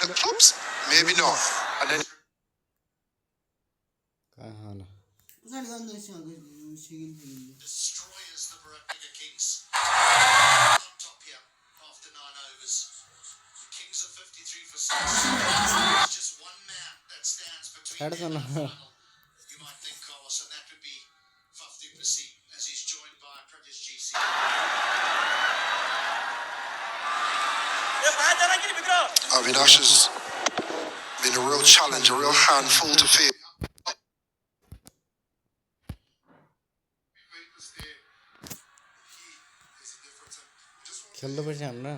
the clubs? Maybe not. And then काय हाल destroyers the Barracuda Kings. Top here after 9 overs. The Kings are 53 for 6. There's just one man that stands between them and the final. You might think, Carlos, and that would be Faf du Plessis, as he's joined by Pradesh GC. Avinash has been a real challenge, a real handful to face. খেলতে পারছি আমরা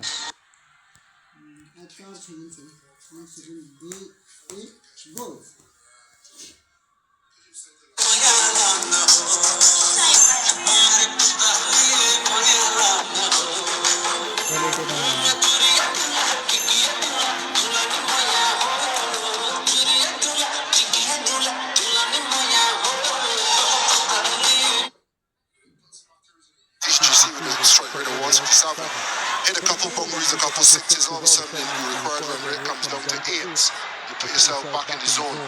Hit a couple boundaries, a couple sixes, all of a sudden you require when it comes down to 8s, you put yourself back in the zone.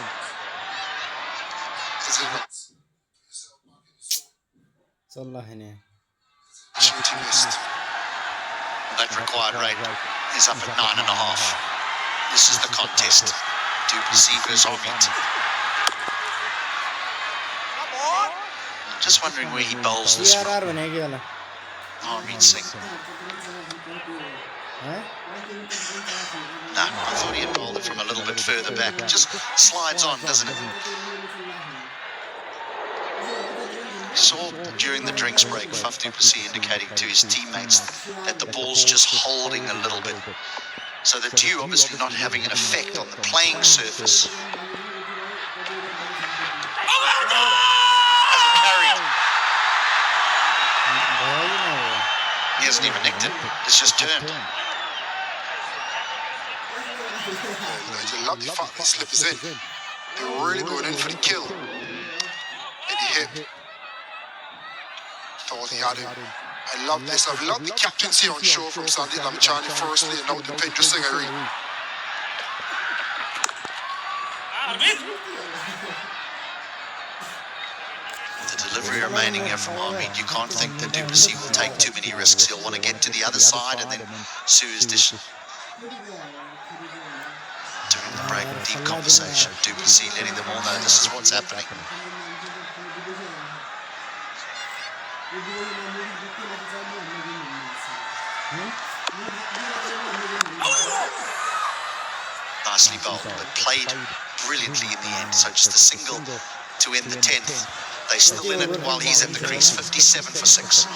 Opportunity missed. That required rate is up at 9.5. This is the contest. Du Plessis versus Omid. Just wondering where he bowls this from. Harmeet Singh. No, I thought he had bowled it from a little bit further back. It just slides on, doesn't it? Saw during the drinks break Faf du Plessis indicating to his teammates that the ball's just holding a little bit. So the dew obviously not having an effect on the playing surface. He hasn't even nicked it. It's just turned. It's a lovely fuck this slip is in. They were really going in for the kill. And he hit. Thought he had him. I love this. I've loved the captaincy on show from Sandeep Lamichhane firstly and now Dipendra Singh Hari. The delivery remaining here from Harmeet. You can't think that Du Plessis will take too many risks. He'll want to get to the other side and then sue his dish. During the break, deep conversation. Du Plessis letting them all know this is what's happening. Nicely bowled, but played brilliantly in the end. So just a single to end the 10th. They still in it while he's at the crease, 57 for 6.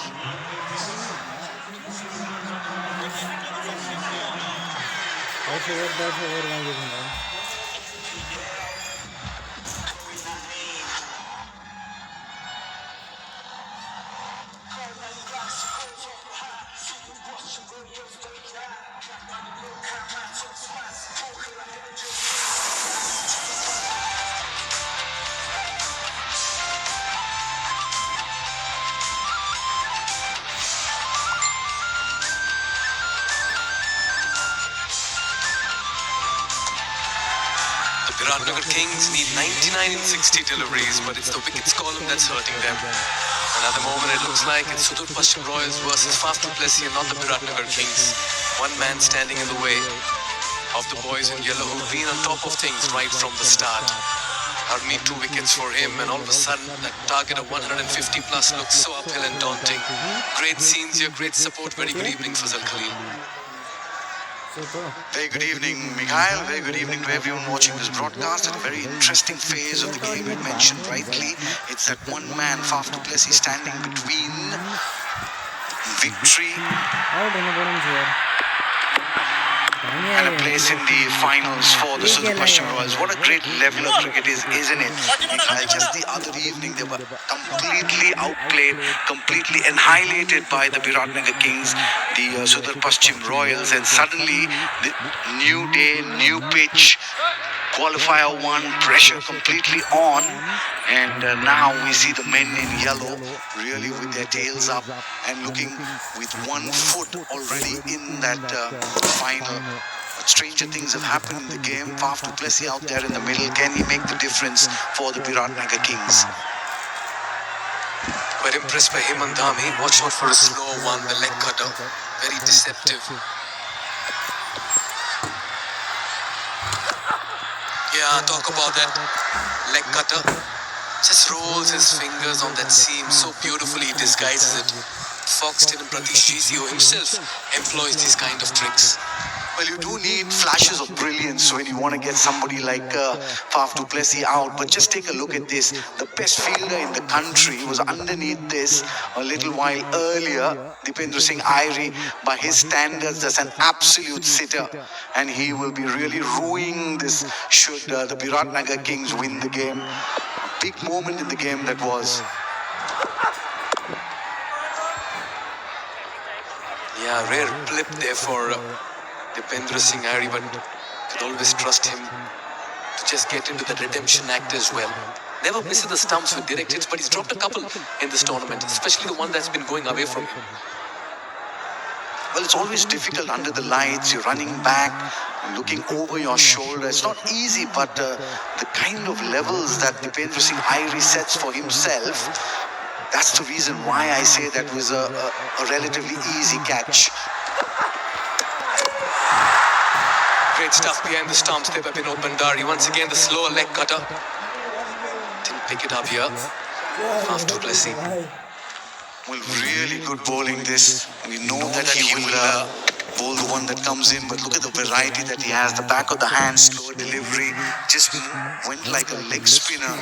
Viratnagar Kings need 99 in 60 deliveries, but it's the wickets column that's hurting them. And at the moment it looks like it's Sudur Pashchim Royals versus Faf du Plessis and not the Viratnagar Kings. One man standing in the way of the boys in yellow who've been on top of things right from the start. Harmeet 2 wickets for him, and all of a sudden that target of 150 plus looks so uphill and daunting. Great scenes here, great support. Very good evening, Fazal Khalil. Very good evening, Mikhail. Very good evening to everyone watching this broadcast. At a very interesting phase of the game, you mentioned rightly. It's that one man, Faf du Plessis, standing between victory and a place in the finals for the Sudur Pashchim Royals. What a great level of cricket is, isn't it? Just the other evening, they were completely outplayed, completely annihilated by the Viratnagar Kings, the Sudur Pashchim Royals, and suddenly, the new day, new pitch, Qualifier 1, pressure completely on, and now we see the men in yellow really with their tails up and looking with 1 foot already in that final. But stranger things have happened in the game. Faf du Plessis out there in the middle. Can he make the difference for the Biratnagar Kings? Quite impressed by Hemant Dhami. Watch out for a slow one, the leg cutter. Very deceptive. Yeah, talk about that leg cutter. Just rolls his fingers on that seam. So beautifully he disguises it. Foxton and Pratish GCO himself employs these kind of tricks. Well, you do need flashes of brilliance when you want to get somebody like Faf du Plessis out. But just take a look at this. The best fielder in the country was underneath this a little while earlier. Dipendra Singh Airi, by his standards, that's an absolute sitter. And he will be really ruining this should the Biratnagar Kings win the game. A big moment in the game that was. Yeah, rare blip there for Dipendra Singh Airi, but could always trust him to just get into the redemption act as well. Never misses the stumps with direct hits, but he's dropped a couple in this tournament, especially the one that's been going away from him. Well, it's always difficult under the lights. You're running back, looking over your shoulder. It's not easy, but the kind of levels that Dipendra Singh Airi sets for himself, that's the reason why I say that was a relatively easy catch. Great stuff behind the stumps there by Binod Bhandari. Once again, the slower leg cutter. Didn't pick it up here. Faf du Plessis. Well, really good bowling this. We know that he will bowl the one that comes in, but look at the variety that he has. The back of the hand, slower delivery, just went like a leg spinner.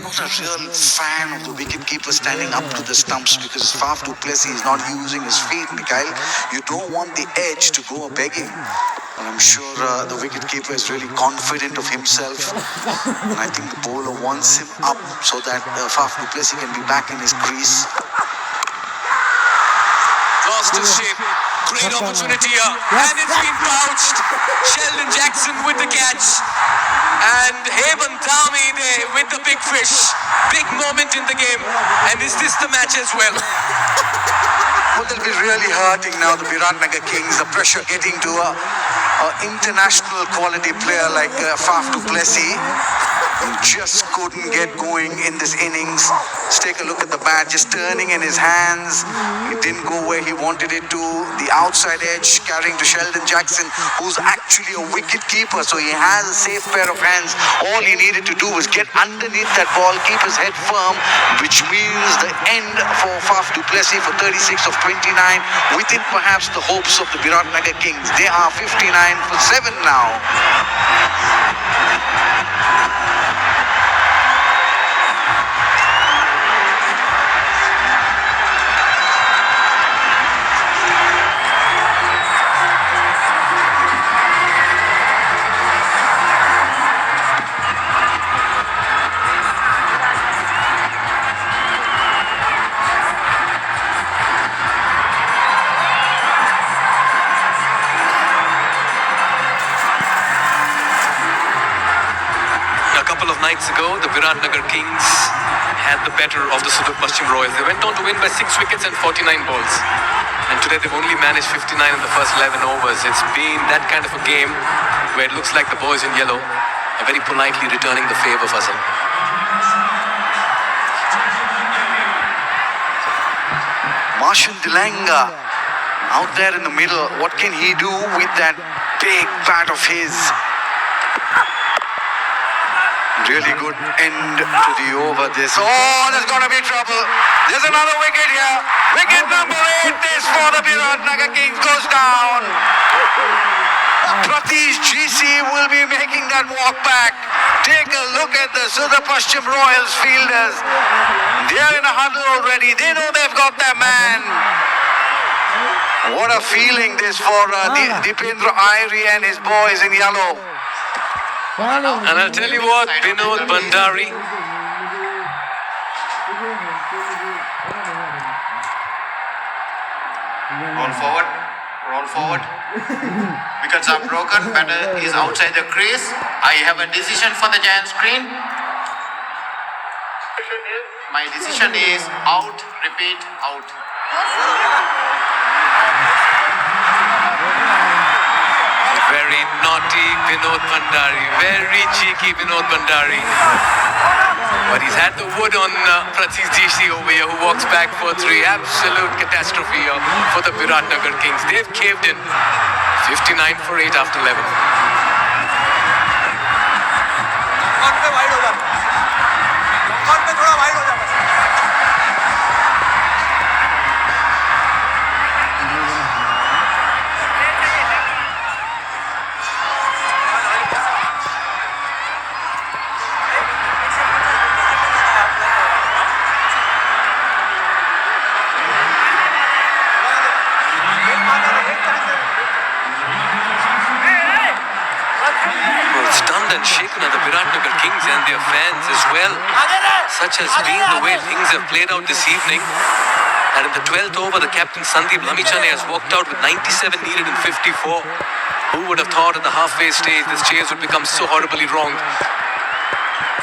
Not a real fan of the wicketkeeper standing up to the stumps because Faf du Plessis is not using his feet, Mikhail. You don't want the edge to go begging. And I'm sure the wicketkeeper is really confident of himself. And I think the bowler wants him up so that Faf du Plessis can be back in his crease. Lost his shape. Great opportunity here. And it's been pouched. Sheldon Jackson with the catch. And Hemant Dhami there with the big fish. Big moment in the game. And is this the match as well? Well, they'll be really hurting now, the Biratnagar Kings. The pressure getting to an international quality player like Faf du Plessis. He just couldn't get going in this innings. Let's take a look at the bat, just turning in his hands. It didn't go where he wanted it to. The outside edge carrying to Sheldon Jackson, who's actually a wicket keeper, so he has a safe pair of hands. All he needed to do was get underneath that ball, keep his head firm, which means the end for Faf du Plessis for 36 of 29, within perhaps the hopes of the Biratnagar Kings. They are 59 for 7 now. Nights ago, the Biratnagar Kings had the better of the Sudur Pashchim Royals. They went on to win by 6 wickets and 49 balls. And today they've only managed 59 in the first 11 overs. It's been that kind of a game where it looks like the boys in yellow are very politely returning the favour, Fazal. Marshall Dilanga out there in the middle. What can he do with that big bat of his? Really good end to the over this. Oh, there's going to be trouble. There's another wicket here. Wicket number 8 is for the Biratnagar Kings. Goes down. Pratish GC will be making that walk back. Take a look at the Sudur Pashchim Royals fielders. They're in a huddle already. They know they've got their man. What a feeling this for Dipendra Airi and his boys in yellow. And I'll tell you what, Binod Bhandari. Roll forward. Wickets are broken. Batter is outside the crease. I have a decision for the giant screen. My decision is out. Repeat, out. Very naughty Vinod Bhandari. Very cheeky Vinod Bhandari. But he's had the wood on Prathis DC over here, who walks back for 3. Absolute catastrophe here for the Viratnagar Kings. They've caved in. 59 for 8 after 11. Well, stunned and shaken are the Viratnagar Kings and their fans as well. Such has been the way things have played out this evening. And in the 12th over, the captain Sandeep Lamichhane has walked out with 97 needed in 54. Who would have thought at the halfway stage this chase would become so horribly wrong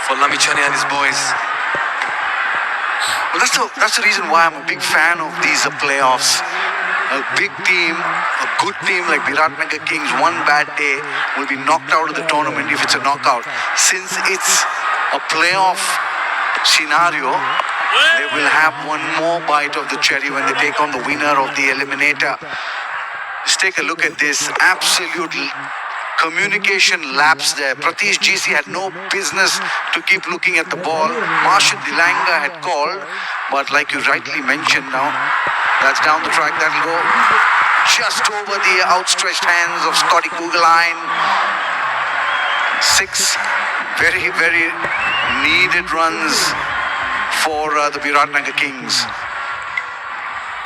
for Lamichhane and his boys? Well, that's the reason why I'm a big fan of these playoffs. A big team, a good team like Viratnagar Kings, one bad day will be knocked out of the tournament if it's a knockout. Since it's a playoff scenario, they will have one more bite of the cherry when they take on the winner of the eliminator. Just take a look at this. Absolute communication lapse there. Pratish GC had no business to keep looking at the ball. Marshall Dilanga had called, but like you rightly mentioned now, that's down the track. That'll go just over the outstretched hands of Scotty Kugelheim. 6 very, very needed runs for the Viratnagar Kings.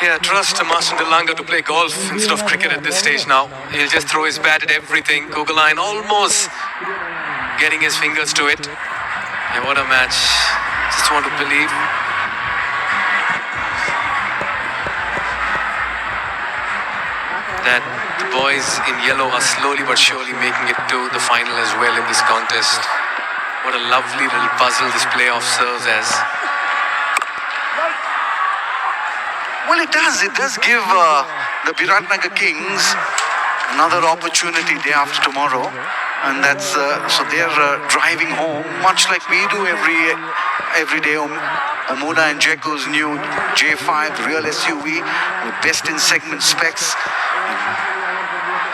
Yeah, trust Marshall Dilanga to play golf instead of cricket at this stage now. He'll just throw his bat at everything. Kugelheim almost getting his fingers to it. Yeah, what a match. Just want to believe. That the boys in yellow are slowly but surely making it to the final as well in this contest. What a lovely little puzzle this playoff serves as. Well, it does. It does give the Viratnagar Kings another opportunity day after tomorrow. And that's so they're driving home, much like we do every day. Omuda and Jeku's new J5 real SUV with best in segment specs.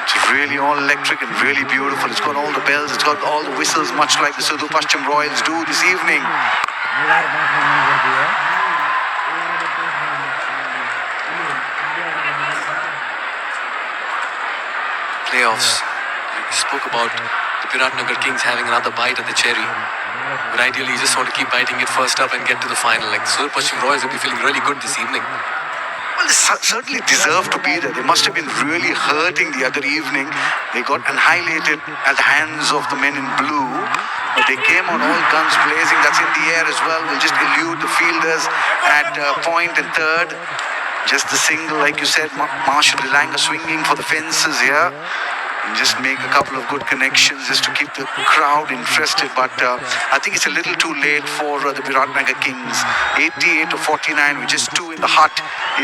It's really all electric and really beautiful. It's got all the bells, it's got all the whistles, much like the Sudur Paschim Royals do this evening. Playoffs. We spoke about the Viratnagar Kings having another bite at the cherry. But ideally, you just want to keep biting it first up and get to the final. Like Sudur Paschim Royals will be feeling really good this evening. Well, they certainly deserve to be there. They must have been really hurting the other evening. They got annihilated at the hands of the men in blue. But they came on all guns blazing. That's in the air as well. Will just elude the fielders at point and third. Just the single, like you said, Marshall Dilanga swinging for the fences here. And just make a couple of good connections just to keep the crowd interested. But I think it's a little too late for the Viratnagar Kings. 88 to 49 with just 2 in the hut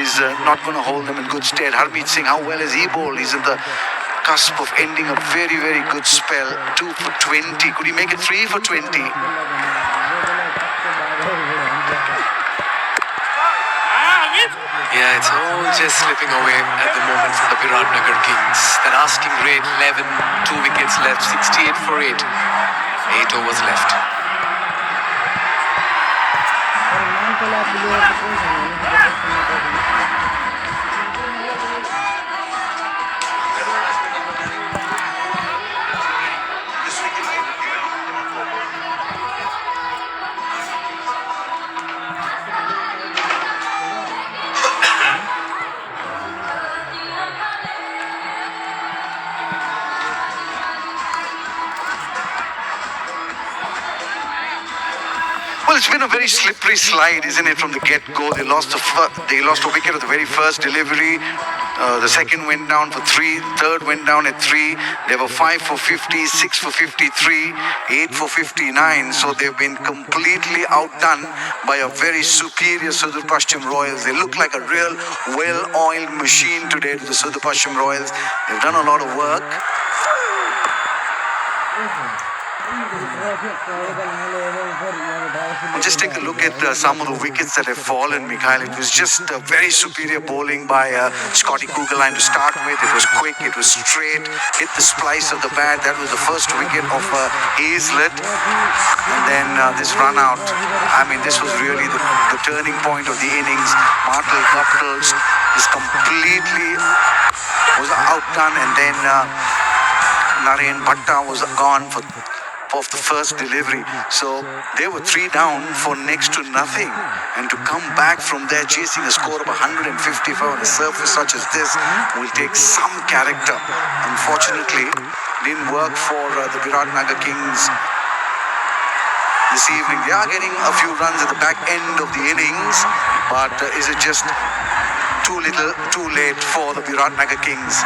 is not going to hold them in good stead. Harmeet Singh, how well has he bowled? He's at the cusp of ending a very, very good spell. 2 for 20. Could he make it 3 for 20? Yeah, it's all just slipping away at the moment from the Viratnagar Kings. Their asking rate 11, 2 wickets left, 68 for 8. 8 overs left. Well, it's been a very slippery slide, isn't it, from the get-go? They lost a wicket at the very first delivery. The second went down for 3, third went down at 3. There were 5 for 50, 6 for 53, 8 for 59. So they've been completely outdone by a very superior Sudur Pashchim Royals. They look like a real well-oiled machine today to the Sudur Pashchim Royals. They've done a lot of work. And just take a look at some of the wickets that have fallen, Mikhail. It was just very superior bowling by Scotty Kuggeleijn to start with. It was quick, it was straight, hit the splice of the bat. That was the first wicket of Hazlett. And then this run out. I mean, this was really the turning point of the innings. Martel Guptill is completely was outdone, and then Narayan Bhatta was gone for the first delivery. So they were 3 down for next to nothing, and to come back from there chasing a score of 155 on a surface such as this will take some character. Unfortunately, didn't work for the Viratnagar Kings this evening. They are getting a few runs at the back end of the innings, but is it just too little, too late for the Viratnagar Kings?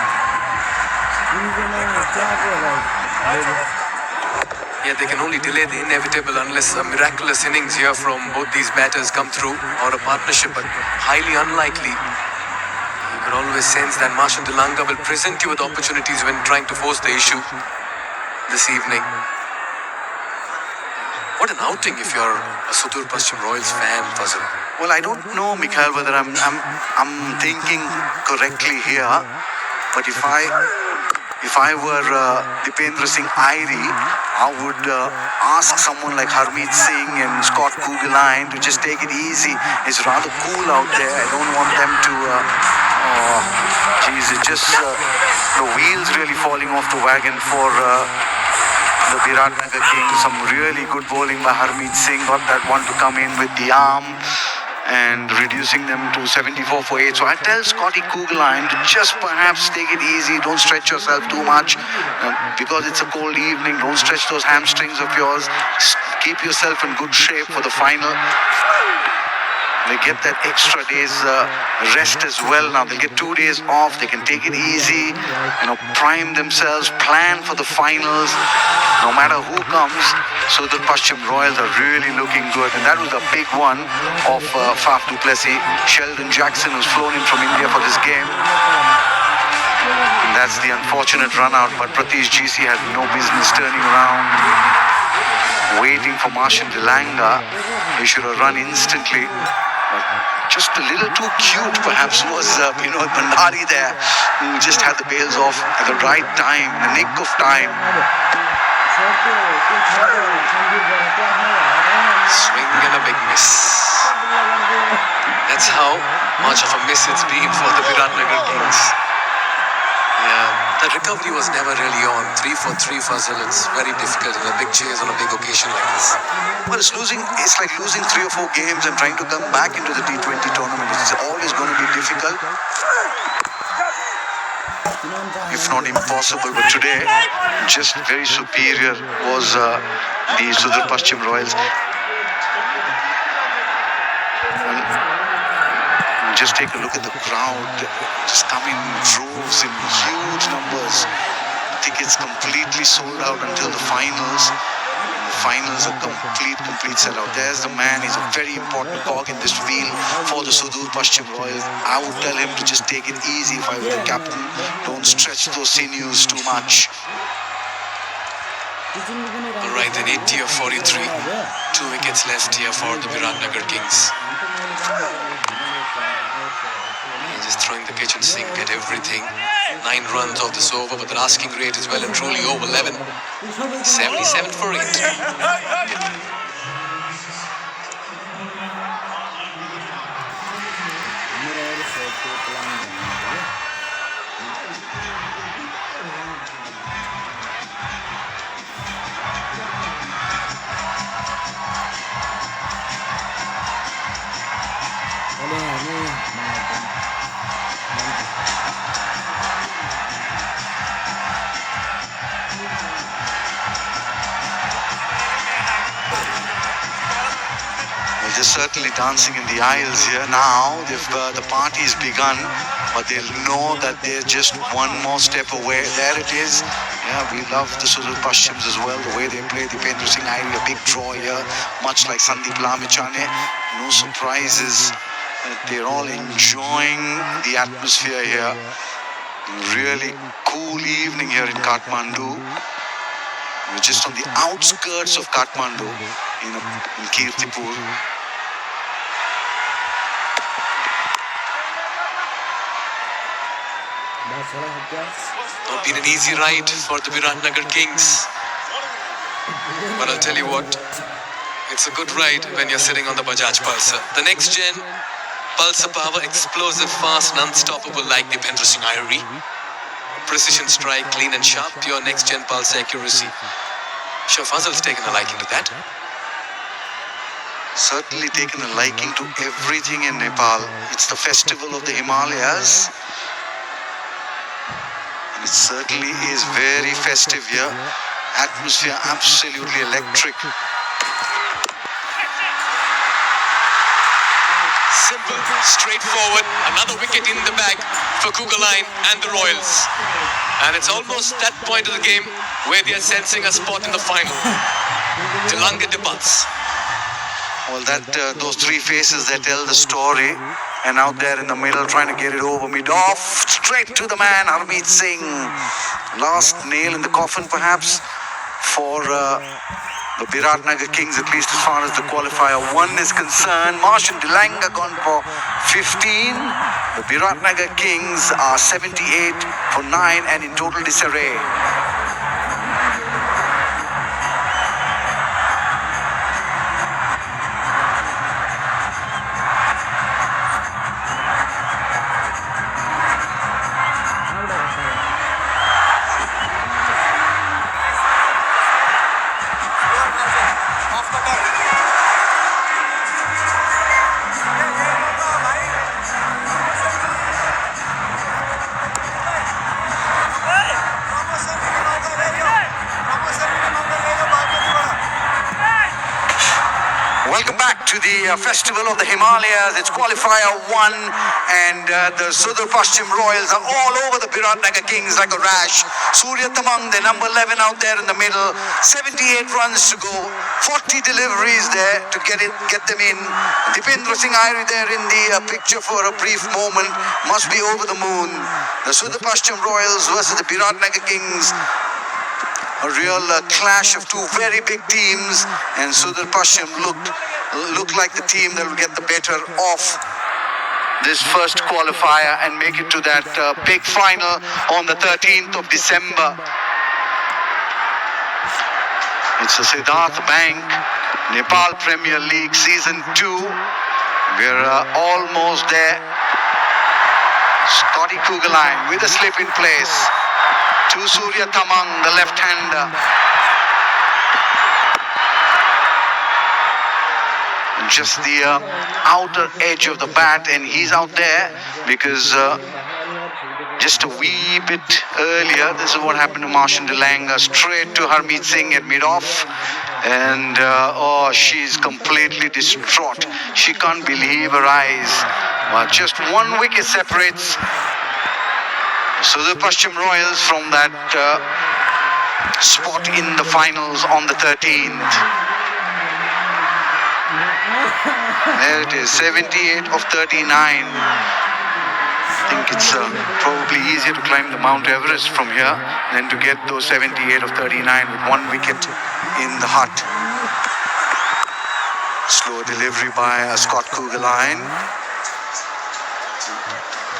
Yeah, they can only delay the inevitable unless a miraculous innings here from both these batters come through, or a partnership, but highly unlikely. You could always sense that Marshall De Lange will present you with opportunities when trying to force the issue this evening. What an outing if you're a Sudur Pashchim Royals fan, Fazal. Well, I don't know, Mikhail, whether I'm thinking correctly here, but if I were Dipendra Singh Airi, I would ask someone like Harmeet Singh and Scott Kuggeleijn to just take it easy. It's rather cool out there. I don't want them to it's just the wheels really falling off the wagon for the Viratnagar Kings. Some really good bowling by Harmeet Singh. Got that one to come in with the arm and reducing them to 74 for 8. So I tell Scotty Kuggeleijn to just perhaps take it easy. Don't stretch yourself too much because it's a cold evening. Don't stretch those hamstrings of yours. Keep yourself in good shape for the final. They get that extra day's rest as well now. They'll get 2 days off. They can take it easy, prime themselves, plan for the finals. No matter who comes, so the Pashchim Royals are really looking good. And that was a big one of Faf du Plessis. Sheldon Jackson was flown in from India for this game. And that's the unfortunate run out. But Pratish GC had no business turning around, waiting for Marshall De Lange. He should have run instantly. But just a little too cute, perhaps, was Vinod Bhandari there, who just had the bails off at the right time, the nick of time. Swing and a big miss. That's how much of a miss it's been for the Viratnagar Kings. Yeah, that recovery was never really on. 3 for 3 Fazal. It's very difficult in a big chase on a big occasion like this. Well, it's like losing 3 or 4 games and trying to come back into the T20 tournament. It's always going to be difficult, if not impossible. But today, just very superior was the Sudur Pashchim Royals. Just take a look at the crowd. Just come in droves in huge numbers. Tickets completely sold out until the finals. The finals are complete sellout. There's the man. He's a very important cog in this wheel for the Sudur Pashchim Royals. I would tell him to just take it easy if I were the captain. Don't stretch those sinews too much. Alright, then 80 of 43. 2 wickets left here for the Viratnagar Kings. Just throwing the kitchen sink at everything. 9 runs off this over, but the asking rate is well and truly over 11. 77 for 8. they're certainly dancing in the aisles here now. The party's begun, but they'll know that they're just one more step away. There it is. Yeah, we love the Sudur Pashchims as well, the way they play. Dipendra Singh Airi, a big draw here, much like Sandeep Lamichhane. No surprises. They're all enjoying the atmosphere here. Really cool evening here in Kathmandu. We're just on the outskirts of Kathmandu in Kirtipur. Not been an easy ride for the Biratnagar Kings. But I'll tell you what, it's a good ride when you're sitting on the Bajaj Pulsar. The next gen Pulsar power, explosive, fast and unstoppable like Dipendra Singh Airi. Precision strike, clean and sharp, pure next gen Pulsar accuracy. Sure, Fazal's taken a liking to that. Certainly taken a liking to everything in Nepal. It's the festival of the Himalayas. And it certainly is very festive here. Atmosphere absolutely electric. Simple, straightforward, another wicket in the bag for Kugaline and the Royals. And it's almost that point of the game where they are sensing a spot in the final. Tilanga debuts. Well, those three faces that tell the story, and out there in the middle trying to get it over mid-off, straight to the man, Harmeet Singh. Last nail in the coffin perhaps for the Biratnagar Kings, at least as far as the qualifier 1 is concerned. Marsh and Dilanga gone for 15. The Biratnagar Kings are 78 for 9 and in total disarray. Welcome back to the Festival of the Himalayas. It's qualifier 1 and the Sudur Pashchim Royals are all over the Biratnagar Kings like a rash. Surya Tamang, the number 11 out there in the middle. 78 runs to go. 40 deliveries there to get them in. Dipendra Singh Airi there in the picture for a brief moment. Must be over the moon. The Sudur Pashchim Royals versus the Biratnagar Kings. A real clash of two very big teams, and Sudur Pashchim looked like the team that will get the better of this first qualifier and make it to that big final on the 13th of December. It's the Siddharth Bank Nepal Premier League Season 2. We're almost there. Scotty Kugaline with a slip in place to Surya Tamang, the left-hander. Just the outer edge of the bat, and he's out there because just a wee bit earlier, this is what happened to Marsh and Dilanga, straight to Harmeet Singh at mid-off. And she's completely distraught. She can't believe her eyes. Well, just one wicket separates Sudur Pashchim Royals from that spot in the finals on the 13th. There it is, 78 of 39. I think it's probably easier to climb the Mount Everest from here than to get those 78 of 39 with one wicket in the hut. Slow delivery by Scott Kugaline.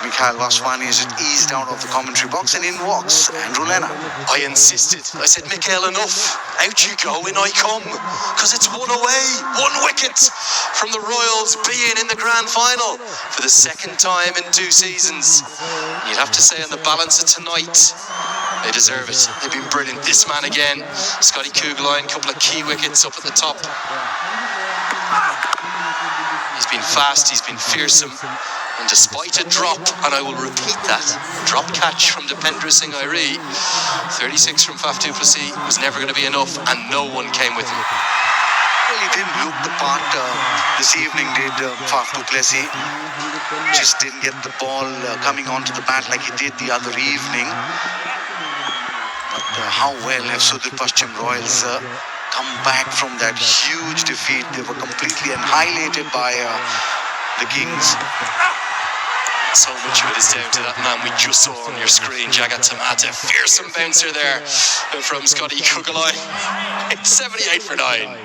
Mikhail Vaswani is eased out of the commentary box, and in walks Andrew Lenna. I insisted. I said, Mikhail, enough. Out you go, in I come. Because it's one away, one wicket from the Royals being in the grand final for the second time in 2 seasons. You'd have to say on the balance of tonight, they deserve it. They've been brilliant. This man again, Scotty Kugaline, couple of key wickets up at the top. He's been fast, he's been fearsome. And despite a drop, and I will repeat that, drop catch from Dipendra Singh Airi, 36 from Faf du Plessis was never going to be enough, and no one came with him. Well, he didn't look the part this evening, did Faf du Plessis. Just didn't get the ball coming onto the bat like he did the other evening. But how well have Sudur Paschim Royals come back from that huge defeat? They were completely annihilated by the Kings. So much of it is down to that man we just saw on your screen, Jagat Tamata. Fearsome bouncer there from Scotty Kukulai. It's 78 for 9.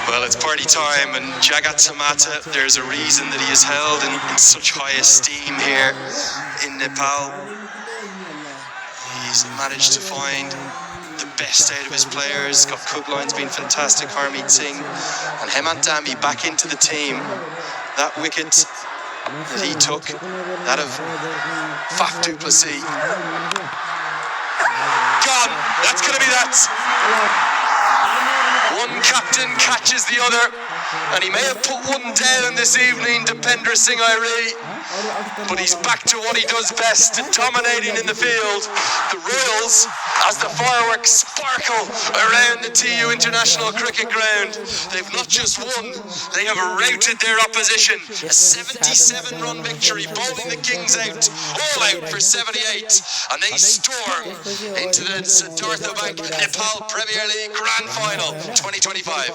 Well, it's party time, and Jagat Tamata, there's a reason that he is held in such high esteem here in Nepal. He's managed to find the best out of his players. Scott Kugline's been fantastic, Harmeet Singh, and Hemant Dami back into the team. That wicket that he took, that of Faf du Plessis. Gone! That's going to be that! One captain catches the other, and he may have put one down this evening, Dipendra Singh Airi, but he's back to what he does best, dominating in the field. The Royals, as the fireworks sparkle around the TU International Cricket Ground, they've not just won, they have routed their opposition. A 77-run victory, bowling the Kings out, all out for 78, and they storm into the Siddhartha Bank Nepal Premier League Grand Final 2025.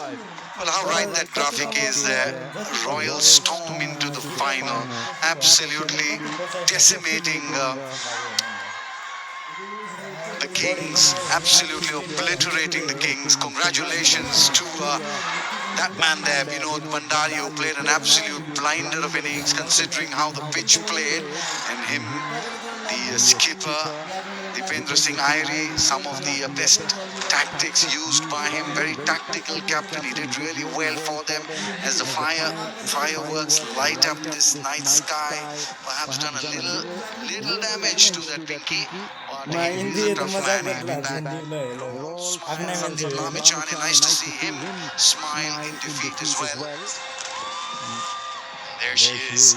Well, how right that graphic is there. Royals storm into the final, absolutely decimating the Kings, absolutely obliterating the Kings. Congratulations to that man there, Vinod Bhandari, who played an absolute blinder of innings considering how the pitch played, and him, the skipper, Dipendra Singh Airi, some of the best tactics used by him. Very tactical captain. He did really well for them as the fireworks light up this night sky. Perhaps done a little damage to that Pinky. But he's a tough man. He'll be back. Sandeep Lamichhane, nice to see him smile in defeat as well. There she is,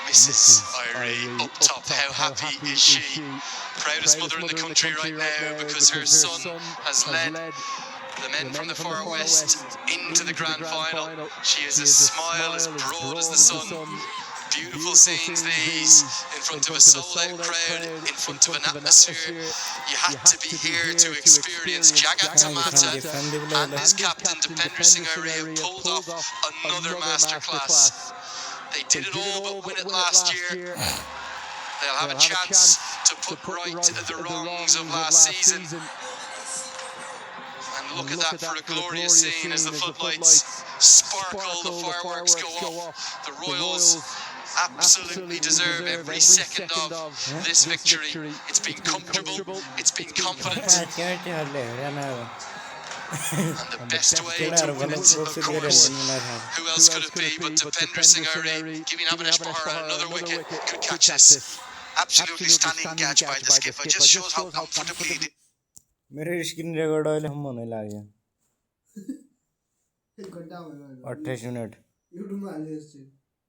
Mrs. Airi up top. How happy is she? Proudest mother in the country right now, because her son has led the men from the far west into the grand final. She has a smile as broad as the sun. Beautiful scenes these, in front of a sold-out crowd, in front of an atmosphere. You had to be here to experience Jagat Tamata and his captain Dipendra Singh Airi have pulled off another masterclass. They did it all but win it last year. They'll have a chance to put right the wrongs of last season. And look at that for a glorious scene as the floodlights sparkle, the fireworks go off. The Royals absolutely deserve every second of this victory. It's been comfortable, it's been confident. And the best way to win it, of course, who else could it be but Dipendra Singh Airi giving Avinash Bahara another wicket. Good catch this. Absolutely stunning catch by the skipper. Just shows how comfortably he did. मेरे screen record वाले हम होने लगे 28 minute YouTube में आ